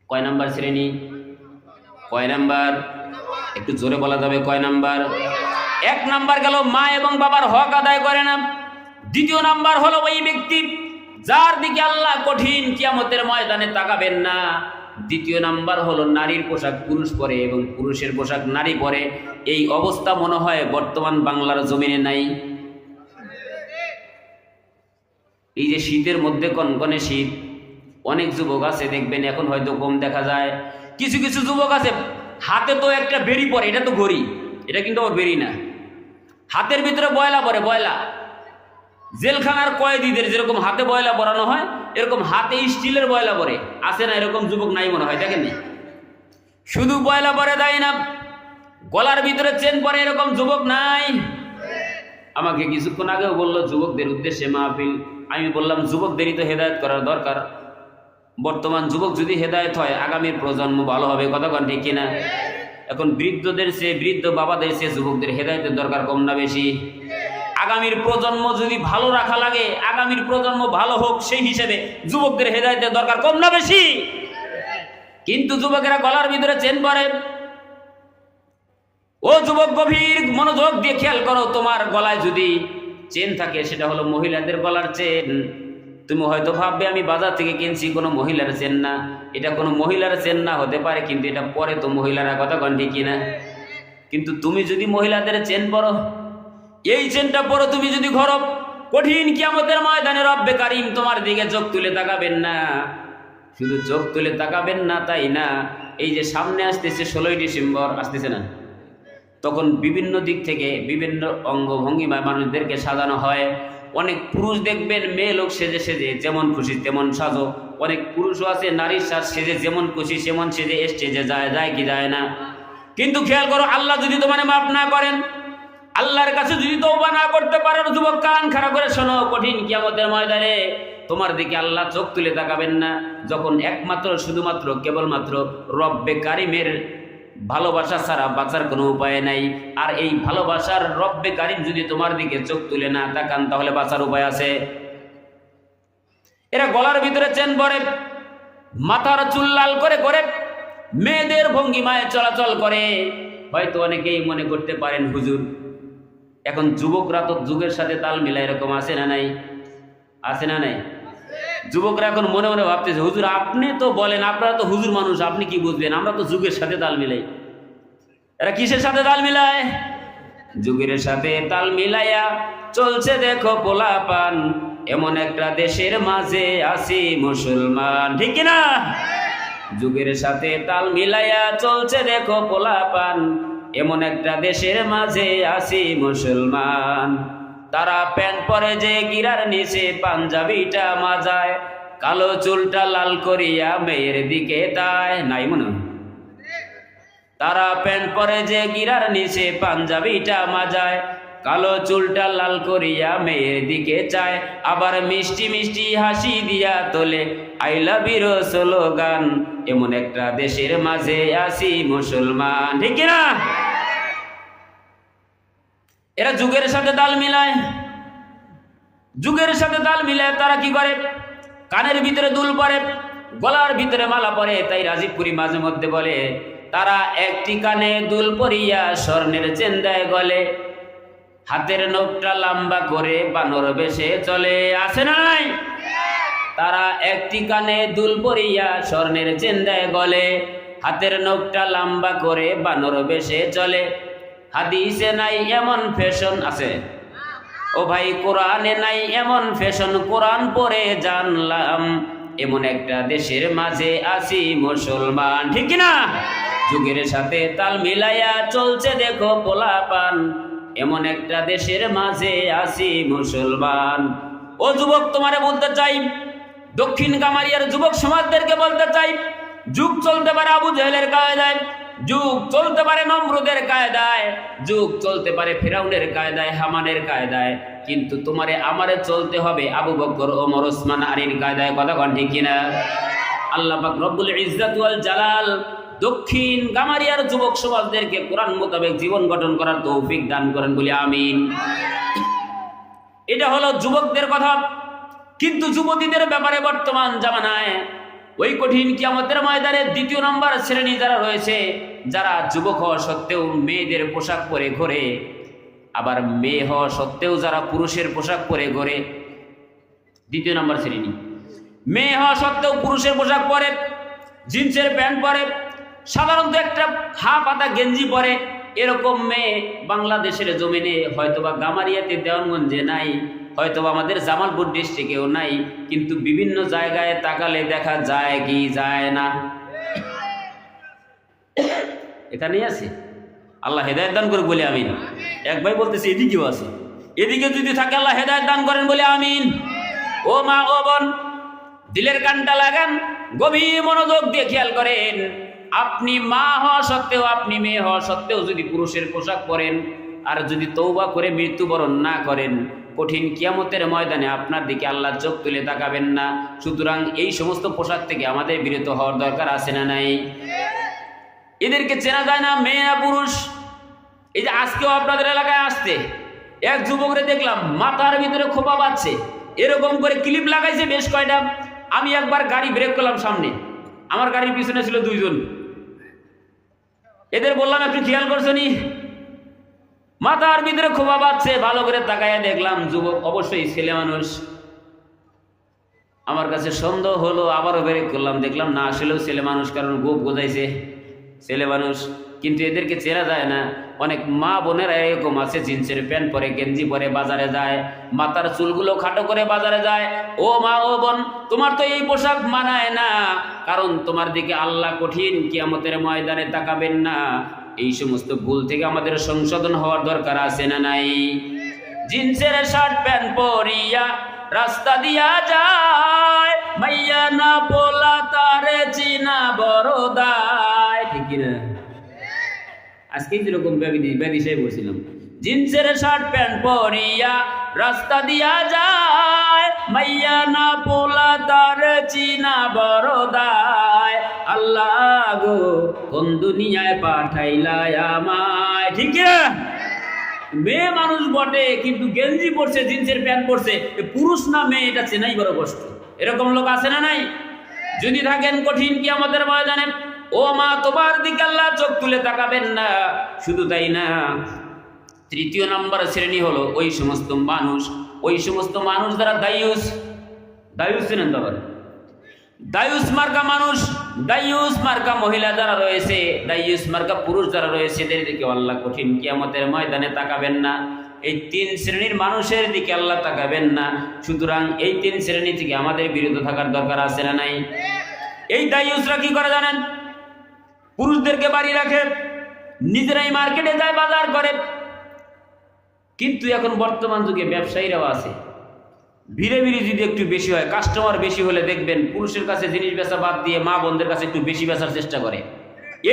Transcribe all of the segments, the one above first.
কয় নাম্বার শ্রেণী? কয় নাম্বার? একটু জোরে বলা যাবে কয় নাম্বার? 1 নাম্বার গেল মা এবং বাবার হক আদায় করে না। 2য় নাম্বার হলো ওই ব্যক্তি যার দিকে আল্লাহ কঠিন কিয়ামতের ময়দানে তাকাবেন না। 2য় নাম্বার হলো নারীর পোশাক পুরুষ পরে এবং পুরুষের পোশাক নারী পরে। এই অবস্থা মনে হয় বর্তমান বাংলার জমিনে নাই। এই যে শীতের মধ্যে কনকনে শীত, অনেক যুবক আছে দেখবেন, এখন হয়তো কম দেখা যায়, কিছু কিছু যুবক আছে হাতে তো একটা বেড়ি পরে, এটা তো ঘড়ি, এটা কিন্তু ওর বেড়ি না, হাতের ভিতরে বয়লা পরে, বয়লা। জেলখানার কয়েদিদের যেরকম হাতে বয়লা পরানো হয়, এরকম হাতে স্টিলের বয়লা পরে। আছে না এরকম যুবক? নাই মনে হয়, দেখেননি? শুধু বয়লা পরে দেয় না, গলার ভিতরে চেন পরে, এরকম যুবক নাই? আমাকে কিছুক্ষণ আগেও বললো যুবকদের উদ্দেশ্যে মাহফিল, আমি বললাম যুবকদেরই তো হেদায়েত করার দরকার। বর্তমান যুবক যদি হেদায়েত হয়, আগামীর প্রজন্ম ভালো হবে। কথা কন ঠিক কিনা? এখন বৃদ্ধদের চেয়ে, বৃদ্ধ বাবাদের চেয়ে যুবকদের হেদায়েতের দরকার কম না বেশি? আগামীর প্রজন্ম যদি ভালো রাখা লাগে, আগামীর প্রজন্ম ভালো হোক, সেই হিসেবে যুবকদের হেদায়েতের দরকার কম না বেশি? কিন্তু যুবকেরা গলার ভিতরে চেন পরে। ও যুবক, গভীর মনোযোগ দিয়ে খেয়াল করো, তোমার গলায় যদি চেন থাকে, সেটা হলো মহিলাদের গলার চেন। তুমি হয়তো ভাববে আমি বাজার থেকে কিনছি, কোনো মহিলার চেন না। এটা কোনো মহিলার চেন না হতে পারে, কিন্তু এটা পরে তো মহিলারা। কথা কন ঠিক কিনা? কিন্তু তুমি যদি মহিলাদের চেন পরো, এই চেনটা পরো, তুমি যদি ঘরো, কঠিন কিয়ামতের ময়দানে রব্বে কারীম তোমার দিকে চোখ তুলে তাকাবেন না। শুধু চোখ তুলে তাকাবেন না তাই না, এই যে সামনে আসতেছে 16ই ডিসেম্বর আসতেছে না, তখন বিভিন্ন দিক থেকে বিভিন্ন অঙ্গভঙ্গিমায় মানুষদেরকে সাজানো হয়। অনেক পুরুষ দেখবেন মেয়ে লোক সেজে সেজে যেমন খুশি তেমন সাজো। অনেক পুরুষও আছে নারীর সাজ সেজে যেমন খুশি সেমন সেজে স্টেজে যায় কি যায় না? কিন্তু খেয়াল করো, আল্লাহ যদি তোমার মাফ না করেন, আল্লাহর কাছে যদি তওবা না করতে পারো, যুবক কান খাড়া করে শোনো, কঠিন কিয়ামতের ময়দানে তোমার দিকে আল্লাহ চোখ তুলে তাকাবেন না, যখন একমাত্র শুধুমাত্র কেবলমাত্র রব্বে কারিমের ভালোবাসা ছাড়া বাঁচার কোনো উপায় নাই। আর এই ভালোবাসার রব্বে কারিম যদি তোমার দিকে চোখ তুলে না তাকান, তাহলে বাঁচার উপায় আছে? এরা গলার ভিতরে চেন পরে, মাথার চুল লাল করে করে মেয়েদের ভঙ্গিমায় চলাচল করে। হয়তো অনেকেই মনে করতে পারেন হুজুর, এখন যুবকরা তো যুগের সাথে তাল মিলায়, এরকম আছে না নাই? আছে না নাই? যুবকরা এখন মনে মনে ভাবতেছে, হুজুর আপনি তো বলেন, আপনারা তো হুজুর মানুষ, আপনি কি বুঝবেন, আমরা তো যুগের সাথে তাল মিলাই। এরা কিসের সাথে তাল মিলায়? যুগের সাথে তাল মিলাইয়া চলছে দেখো পোলাপান, এমন একটা দেশের মাঝে আছি মুসলমান। ঠিক কিনা? যুগের সাথে তাল মিলাইয়া চলছে দেখো পোলাপান, এমন একটা দেশের মাঝে আছি মুসলমান। তারা প্যান্ট পরে যে গিরার নিচে পাঞ্জাবিটা মাজায়, কালো চুলটা লাল করিয়া মেয়ের দিকে তায়। নাই মনে? তারা প্যান্ট পরে যে গিরার নিচে পাঞ্জাবিটা মাজায়, কালো চুলটা লাল করিয়া মেয়ের দিকে চায়, আবার মিষ্টি মিষ্টি হাসি দিয়া তোলে আই লাভ ইউ স্লোগান, এমন একটা দেশের মাঝে আছি মুসলমান। ঠিক না? এরা যুগের সাথে তাল মিলায়। যুগের সাথে তাল মিলায় তারা কি করে? কানের ভিতরে দুল পরে, গলার ভিতরে মালা পরে। তাই রাজীবপুরি মাঝে মধ্যে বলে, তারা একটি কানে দুল পরিয়া স্বর্ণের চেন দেয় গলে, হাতের নখটা লম্বা করে বানর বেশে চলে। আছে না নাই? তারা একটি কানে দুল পরিয়া স্বর্ণের চেন দেয় গলে, হাতের নখটা লম্বা করে বানর বেশে চলে। হাদিসে নাই এমন ফ্যাশন আছে ও ভাই, কোরআনে নাই এমন ফ্যাশন, কোরআন পড়ে জানলাম এমন একটা দেশের মাঝে আছি মুসলমান। ঠিক না? যুগের সাথে তাল মিলাইয়া চলছে দেখো পোলাপান, এমন একটা দেশের মাঝে আছি মুসলমান। ও যুবক, তোমারে বলতে চাই, দক্ষিণ কামারিয়ার যুবক সমাজদেরকে বলতে চাই, যুগ চলতে পারে আবু জেহেলের কায়দায়, যুগ চলতে পারে নমরুদের কায়দায়, যুগ চলতে পারে ফিরাউনের কায়দায়, হামানের কায়দায়, কিন্তু তোমারে আমারে চলতে হবে আবু বকর, ওমর, ওসমান, আলীর কায়দায়। কথা কন ঠিক কিনা? আল্লাহ পাক রব্বুল ইজ্জত ওয়াল জালাল দক্ষিণ কামারিয়ার যুবক সমাজদেরকে কোরআন মোতাবেক জীবন গঠন করার তৌফিক দান করেন, বলি আমিন। এটা হলো যুবকদের কথা। কিন্তু যুবতীদের ব্যাপারে বর্তমান জামানায় ওই কঠিন কিয়ামতের ময়দানে দ্বিতীয় নম্বর শ্রেণী যারা রয়েছে, যারা যুবক হওয়া সত্ত্বেও মেয়েদের পোশাক পরে ঘোরে, আবার মেয়ে হওয়া সত্ত্বেও যারা পুরুষের পোশাক পরে ঘোরে। দ্বিতীয় নম্বর শ্রেণী, মেয়ে হওয়া সত্ত্বেও পুরুষের পোশাক পরে, জিন্সের প্যান্ট পরে, সাধারণত একটা হাফ পাতা গেঞ্জি পরে। এরকম মেয়ে বাংলাদেশের জমিনে হয়তোবা গামারিয়াতে, দেওয়ানগঞ্জে নাই, হয়তোবা আমাদের জামালপুর ডিস্ট্রিক্টেও নাই, কিন্তু বিভিন্ন জায়গায় তাকালে দেখা যায় কি যায় না? এখানেই আছে। আল্লাহ হেদায়েত দান করুক বলে আমিন। এক ভাই বলতেছে এদিকেও আছে, এদিকে যদি থাকে আল্লাহ হেদায়েত দান করেন বলে আমিন। ও মা ও বোন, দিলের কানটা লাগান, গভীর মনোযোগ দিয়ে খেয়াল করেন। আপনি মা হওয়া সত্ত্বেও, আপনি মেয়ে হওয়া সত্ত্বেও যদি পুরুষের পোশাক পরেন আর যদি তওবা করে মৃত্যুবরণ না করেন, কঠিন কিয়ামতের ময়দানে আপনার দিকে আল্লাহ চোখ তুলে তাকাবেন না। সুতরাং এই সমস্ত পোশাক থেকে আমাদের বিরত হওয়ার দরকার আছে না নাই? এদেরকে চেনা যায় না, মেয়ে না পুরুষ। এই যে আজকেও আপনাদের এলাকায় আসতে এক যুবকরে দেখলাম মাথার ভিতরে খোপা বাঁধছে, এরকম করে ক্লিপ লাগাইছে বেশ কয়টা। আমি একবার গাড়ি ব্রেক করলাম সামনে, আমার গাড়ির পিছনে ছিল দুইজন। এদের বললাম একটু খেয়াল করছো নি? মাথার ভিতরে খোপা বাঁধছে। ভালো করে তাকাইয়া দেখলাম যুবক, অবশ্যই ছেলে মানুষ। আমার কাছে সন্দেহ হলো, আবারও ব্রেক করলাম, দেখলাম না আসলেও ছেলে মানুষ, কারণ গোপ গোজাইছে, ছেলে মানুষ। কিন্তু এদেরকে চেনা যায় না। অনেক মা বোনেরা এরকম আছে, জিন্সের প্যান্ট পরে, গেঞ্জি পরে বাজারে যায়, মাথার চুলগুলো খাটো করে বাজারে যায়। ও মা ও বোন, তোমার তো এই পোশাক মানায় না, কারণ তোমার দিকে আল্লাহ কঠিন কিয়ামতের ময়দানে তাকাবেন না। এই সমস্ত ভুল থেকে আমাদের সংশোধন হওয়ার দরকার আছে না নাই? জিন্সের শার্ট প্যান্ট পরিয়া রাস্তা দিয়া যায়, মাইয়া না বলা তারে চিনা বড়দায়। ঠিক না? আজকেই যেরকম ব্যাগিসাই বলছিলাম, জিন্সের শার্ট প্যান্ট পরিয়া রাস্তা দিয়া যায়, মাইয়া না পোলা তার চিনা বড়দায়। আল্লাহ গো কোন দুনিয়ায় পাঠাইলাই আমায়। ঠিক না? মেয়ে মানুষ বটে, কিন্তু গেঞ্জি পরছে, জিন্সের প্যান্ট পরছে, পুরুষ না মেয়ে এটা চেনাই বড় কষ্ট। এরকম লোক আছে না নাই? যদি থাকেন কঠিন কিয়ামতের ময়দানে, ও মা, তোমার দিকে আল্লাহ চোখ তুলে তাকাবেন না। শুধু তাই না, তৃতীয় নম্বর শ্রেণী হলো ওই সমস্ত মানুষ যারা দায়ুস চেনেন তো? দায়ুস মার্কা মানুষ, দায়ুস মার্কা মহিলা যারা রয়েছে, দায়ুস মার্কা পুরুষ যারা রয়েছে, এদের দিকে আল্লাহ কঠিন কিয়ামতের ময়দানে তাকাবেন না। এই তিন শ্রেণীর মানুষের দিকে আল্লাহ তাকাবেন না। সুতরাং এই তিন শ্রেণী থেকে আমাদের বিরত থাকার দরকার আছে না নাই? এই দায়ুসরা কি করে জানেন? পুরুষদেরকে বাড়ি রাখে, নিজেরাই মার্কেটে যায়, বাজার করে। কিন্তু এখন বর্তমান যুগে ব্যবসায়ীরাও আছে, ভিড়ে যদি একটু বেশি হয়, কাস্টমার বেশি হলে দেখবেন পুরুষের কাছে জিনিস বেচা বাদ দিয়ে মা বোনদের কাছে একটু বেশি বেচার চেষ্টা করে।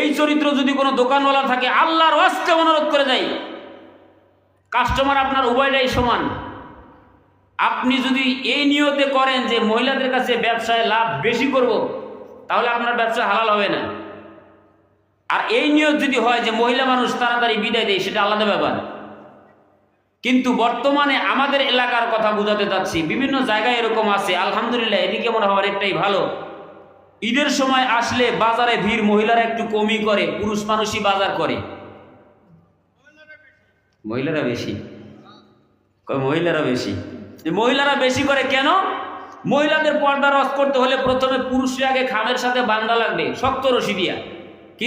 এই চরিত্র যদি কোনো দোকানওয়ালা থাকে, আল্লাহর ওয়াস্তে অনুরোধ করে যায়, কাস্টমার আপনার উভয়টাই সমান। আপনি যদি এই নিয়তে করেন যে মহিলাদের কাছে ব্যবসায় লাভ বেশি করব, তাহলে আপনার ব্যবসা হালাল হবে না। আর এই নিয়ত যদি হয় যে মহিলা মানুষ তাড়াতাড়ি বিদায় দেয়, সেটা আলাদা ব্যাপার। কিন্তু বর্তমানে আমাদের এলাকার কথা বুঝাতে চাচ্ছি, বিভিন্ন জায়গায় এরকম আছে। আলহামদুলিল্লাহ, এদিকে মনে হয় অনেকটাই ভালো। ঈদের সময় আসলে বাজারে ভিড় মহিলারা একটু কমই করে, পুরুষ মানুষই বাজার করে। মহিলারা বেশি করে কেন? মহিলাদের পর্দা রস করতে হলে প্রথমে পুরুষের আগে খামের সাথে বান্ধা লাগবে, শক্ত রশি দিয়া। কি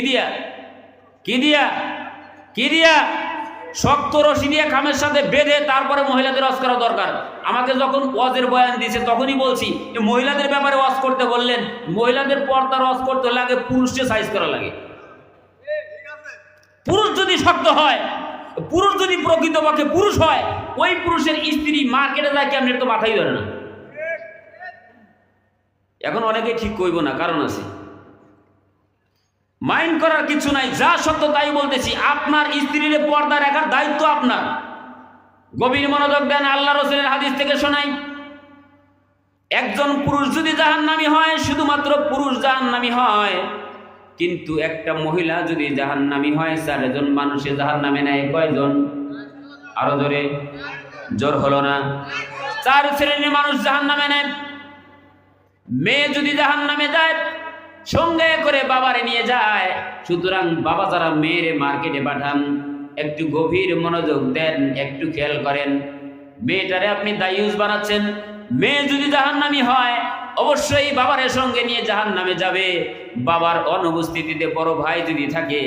দিয়া শক্ত রশি দিয়ে খামের সাথে বেঁধে তারপরে মহিলাদের ওয়াজ করা দরকার। আমাকে যখন ওয়াজের বয়ান দিয়েছে তখনই বলছি, মহিলাদের ব্যাপারে ওয়াজ করতে বললেন, মহিলাদের পর্দার ওয়াজ করতে হলে আগে পুরুষকে সাইজ করা লাগে। পুরুষ যদি শক্ত হয়, পুরুষ যদি প্রকৃতপক্ষে পুরুষ হয়, ওই পুরুষের স্ত্রী মার্কেটে যায় কেমন, তো মাথায় ধরে না। এখন অনেকে ঠিক কইব না, কারণ আছে। মাইন্ড করার কিছু নাই, যা সত্য তাই বলতেছি। আপনার স্ত্রীর পর্দা রাখার দায়িত্ব আপনার। গভীর মনোযোগ দেন, আল্লাহ রাসূলের হাদিস থেকে শোনাই। একজন পুরুষ যদি জাহান্নামী হয়, শুধুমাত্র পুরুষ জাহান্নামী হয়। কিন্তু একটা মহিলা যদি জাহান্নামী হয়, 4 জন মানুষে জাহান্নামে নেয়। কয়জন? আরো জোরে, জোর হলো না। 4 শ্রেণীর মানুষ জাহান্নামে নেয়। মেয়ে যদি জাহান্নামে যায় সঙ্গে করে বাবারে নিয়ে যায়। সুতরাং বাবা যারা মেয়েরে মার্কেটে পাঠান একটু গভীর মনোযোগ দেন, একটু খেয়াল করেন। মেয়েটারে আপনি দায়ুস বানাচ্ছেন। মেয়ে যদি জাহান্নামী হয় অবশ্যই বাবারের সঙ্গে নিয়ে জাহান্নামে যাবে। বাবার অনুপস্থিতিতে বড় ভাই যদি থাকে,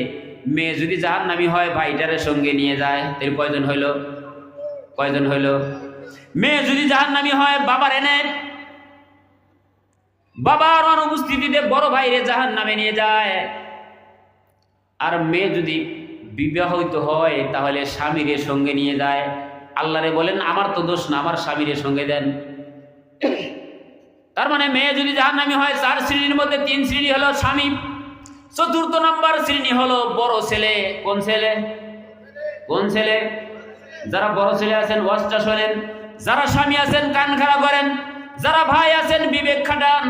মেয়ে যদি জাহান্নামী হয় ভাইটারের সঙ্গে নিয়ে যায়, এর কয়জন হইল? মেয়ে যদি জাহান্নামী হয় বাবার এনে বাবার অনুপস্থিতিতে বড় ভাইরে জাহান্নামে নিয়ে যায়। আর মেয়ে যদি বিবাহিত হয় তাহলে স্বামীর সঙ্গে নিয়ে যায়। আল্লাহরে বলেন আমার তো দোষ না, আমার স্বামীর সঙ্গে দেন। তার মানে মেয়ে যদি জাহান্নামী হয় 4 শ্রেণীর মধ্যে 3 শ্রেণী হলো স্বামী, 4র্থ নম্বর শ্রেণী হলো বড় ছেলে। কোন ছেলে? যারা বড় ছেলে আছেন ওয়াজটা শোনেন, যারা স্বামী আছেন কান খাড়া করেন, যারা ভাই আছেন বিবেক খাটান,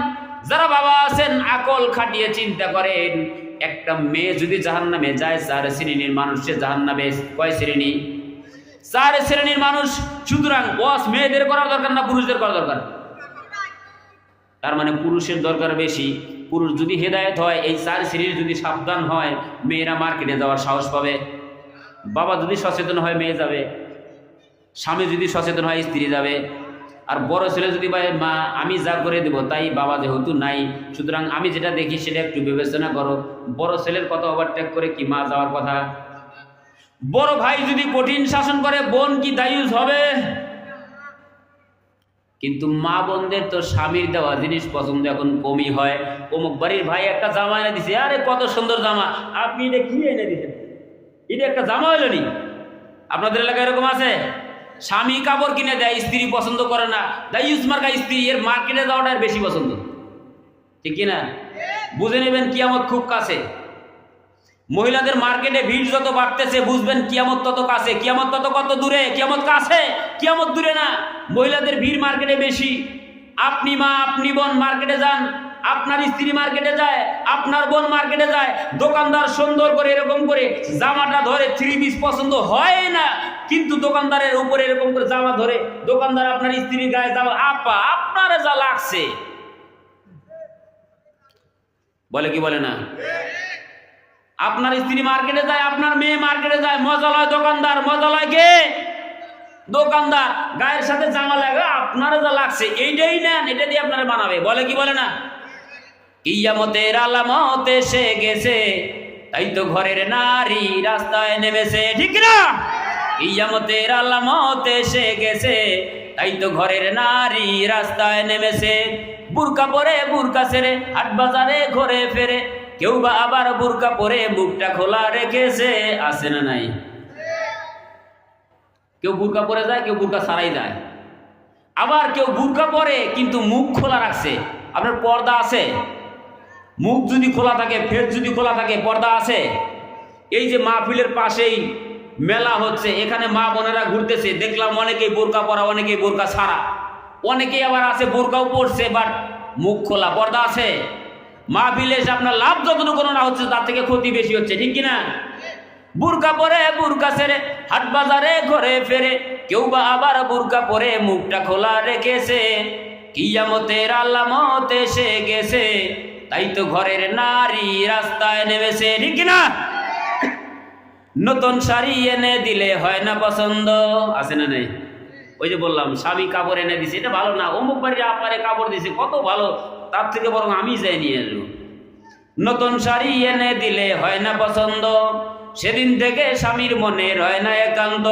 যারা বাবা আছেন আকল খাটিয়ে চিন্তা করেন। একটা মেয়ে যদি জাহান্নামে যায় 4 শ্রেণীর মানুষ সে জাহান্নামে। কয় শ্রেণী? 4 শ্রেণীর মানুষ। সুতরাং ওয়াজ মেয়েদের করার দরকার না পুরুষদের করা দরকার? তার মানে পুরুষের দরকার বেশি। পুরুষ যদি হেদায়েত হয়, এই 4 শ্রেণীর যদি সাবধান হয়, মেয়েরা মার্কেটে যাওয়ার সাহস পাবে। বাবা যদি সচেতন হয় মেয়ে যাবে, স্বামী যদি সচেতন হয় স্ত্রী যাবে। আর বড় ছেলে যদি ভাই মা আমি যা করে দেবো তাই বাবা যেহেতু নাই, সুতরাং আমি যেটা দেখি সেটা একটু বিবেচনা করো। বড় ছেলের কথা ওভারটেক করে কি মা যাওয়ার কথা? বড় ভাই যদি কঠিন শাসন করে বোন কি দায়ুস হবে? কিন্তু মা বোনদের তো স্বামীর দেওয়া জিনিস পছন্দ এখন কমই হয়। অমুক বাড়ির ভাই একটা জামা এনে দিছে, আরে কত সুন্দর জামা, আপনি এটা কি এনে দিচ্ছেন? এটা একটা জামা হইল নি? আপনাদের এলাকায় এরকম আছে? স্বামী কাপড় কিনে দেয়, স্ত্রী পছন্দ করে না, দায়ুস মার্কা স্ত্রী, এর মার্কেটে যাওয়াটা বেশি পছন্দ। ঠিক কিনা? বুঝে নেবেন কিয়ামত খুব কাছে। মহিলাদের মার্কেটে ভিড় যত বাড়তেছে বুঝবেন কিয়ামত তত কাছে। কিয়ামত তত কত দূরে? কিয়ামত কাছে, কিয়ামত দূরে না। মহিলাদের ভিড় মার্কেটে বেশি। আপনি মা আপনি বোন মার্কেটে যান, আপনার স্ত্রী মার্কেটে যায়, আপনার বোন মার্কেটে যায়, দোকানদার সুন্দর করে এরকম করে জামাটা ধরে 3 পিস পছন্দ হয় না, কিন্তু দোকানদারের উপরে এরকম করে জামা ধরে দোকানদার আপনার স্ত্রীর গায়ে জামা, আপা আপনার যা লাগছে, বলে কি বলে না? আপনার স্ত্রী মার্কেটে যায়, আপনার মেয়ে মার্কেটে যায়, মজা লয় দোকানদার, মজা লয় কে? দোকানদার। গায়ের সাথে জামা লাগে, আপনার যা লাগছে এইটাই নেন, এটা দিয়ে আপনারা বানাবে, বলে কি বলে না? কিয়ামতের আলামত এসে গেছে, তাই তো ঘরের নারী রাস্তায় নেমেছে। ঠিক না? কিয়ামতের আলামত এসে গেছে, তাই তো ঘরের নারী রাস্তায় নেমেছে। বুরকা পরে বুরকা ছেড়ে হাট বাজারে ঘরে ফেরে, কেউ বা আবার বুরকা পরে মুখটা খোলা রেখেছে। আছে না নাই? কেউ বুরকা পরে যায়, কেউ বুরকা ছাড়াই যায়। আবার কেউ বুরকা পরে কিন্তু মুখ খোলা রাখছে। আপনার পর্দা আছে? মুখ যদি খোলা থাকে, ফেস যদি খোলা থাকে, পর্দা আছে? এই যে মাহফিলের পাশেই মেলা হচ্ছে, এখানে মা বোনেরা ঘুরতেছে, দেখলাম অনেকেই বোরকা পরা, অনেকেই বোরকা ছাড়া, অনেকেই আবার আছে বোরকাও পরছে বাট মুখ খোলা। পর্দা আছে? মাহফিলে এসে আপনার লাভ যতটুকু না হচ্ছে তার থেকে ক্ষতি বেশি হচ্ছে। ঠিক কিনা? বুরকা পরে বুরকা ছেড়ে হাট বাজারে ঘরে ফেরে, কেউ বা আবার বুরকা পরে মুখটা খোলা রেখেছে। কিয়ামতের আলামত এসে গেছে, তাই তো ঘরের নারী রাস্তায় নেমেছে। ঠিক কিনা? নতুন শাড়ি এনে দিলে হয় না পছন্দ। আছে না নেই? ওই যে বললাম স্বামী কাপড় এনে দিছে, এটা ভালো না, অমুক বাড়ির আপারে কাপড় দিছে কত ভালো, তার থেকে বরং আমি যাই নিয়ে আসবো। নতুন শাড়ি এনে দিলে হয় না পছন্দ, সেদিন থেকে স্বামীর মনে রয় না একান্ত।